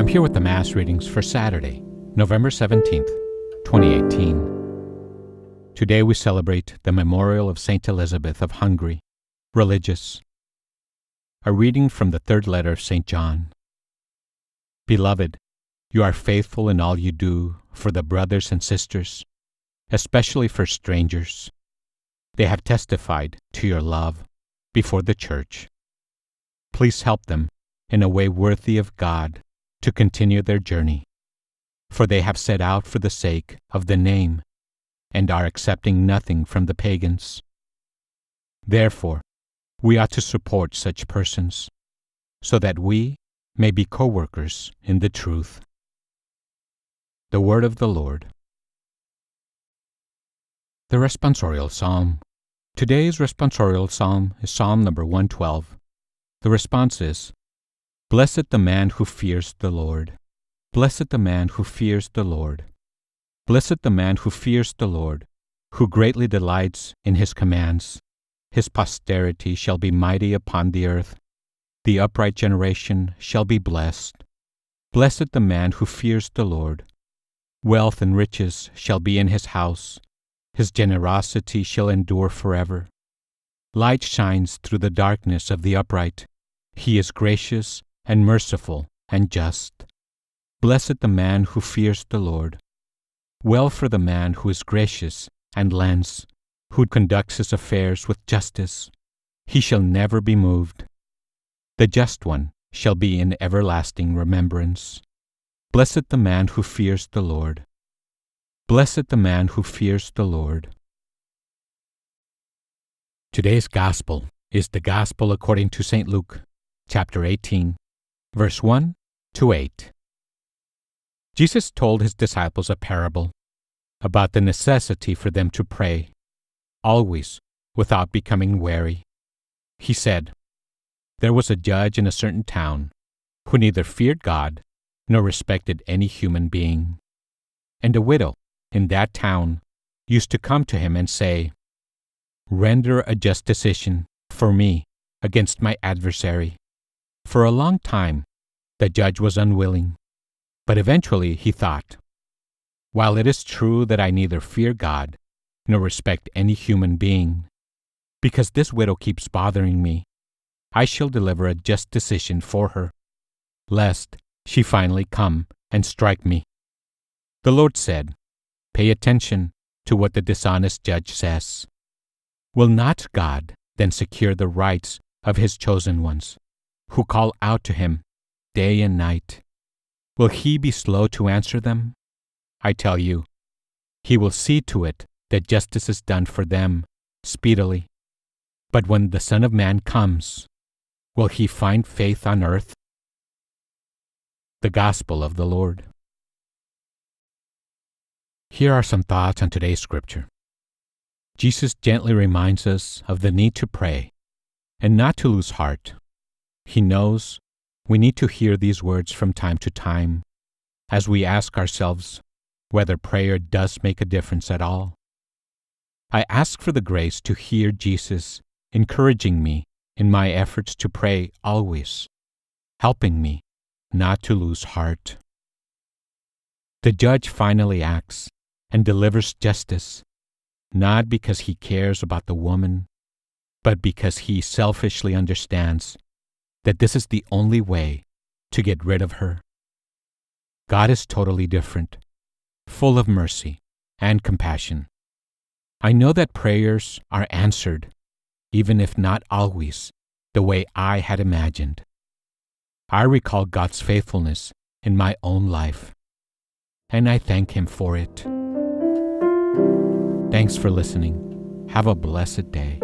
I'm here with the Mass readings for Saturday, November 17th, 2018. Today we celebrate the memorial of Saint Elizabeth of Hungary, religious. A reading from the third letter of St. John. Beloved, you are faithful in all you do for the brothers and sisters, especially for strangers. They have testified to your love before the Church. Please help them in a way worthy of God to continue their journey, for they have set out for the sake of the name and are accepting nothing from the pagans. Therefore, we ought to support such persons, so that we may be co-workers in the truth. The Word of the Lord. The Responsorial Psalm. Today's Responsorial Psalm is Psalm number 112. The response is, Blessed the man who fears the Lord. Blessed the man who fears the Lord. Blessed the man who fears the Lord, who greatly delights in his commands. His posterity shall be mighty upon the earth. The upright generation shall be blessed. Blessed the man who fears the Lord. Wealth and riches shall be in his house. His generosity shall endure forever. Light shines through the darkness of the upright. He is gracious and merciful and just. Blessed the man who fears the Lord. Well for the man who is gracious and lends, who conducts his affairs with justice. He shall never be moved. The just one shall be in everlasting remembrance. Blessed the man who fears the Lord. Blessed the man who fears the Lord. Today's Gospel is the Gospel according to St. Luke, chapter 18, verse 1 to 8. Jesus told his disciples a parable about the necessity for them to pray, always without becoming weary. He said, There was a judge in a certain town who neither feared God nor respected any human being. And a widow in that town used to come to him and say, Render a just decision for me against my adversary. For a long time, the judge was unwilling, but eventually he thought, While it is true that I neither fear God nor respect any human being, because this widow keeps bothering me, I shall deliver a just decision for her, lest she finally come and strike me. The Lord said, Pay attention to what the dishonest judge says. Will not God then secure the rights of his chosen ones, who call out to him day and night? Will he be slow to answer them? I tell you, he will see to it that justice is done for them speedily. But when the Son of Man comes, will he find faith on earth? The Gospel of the Lord. Here are some thoughts on today's scripture. Jesus gently reminds us of the need to pray and not to lose heart. He knows we need to hear these words from time to time as we ask ourselves whether prayer does make a difference at all. I ask for the grace to hear Jesus encouraging me in my efforts to pray always, helping me not to lose heart. The judge finally acts and delivers justice, not because he cares about the woman, but because he selfishly understands that this is the only way to get rid of her. God is totally different, full of mercy and compassion. I know that prayers are answered, even if not always the way I had imagined. I recall God's faithfulness in my own life, and I thank Him for it. Thanks for listening. Have a blessed day.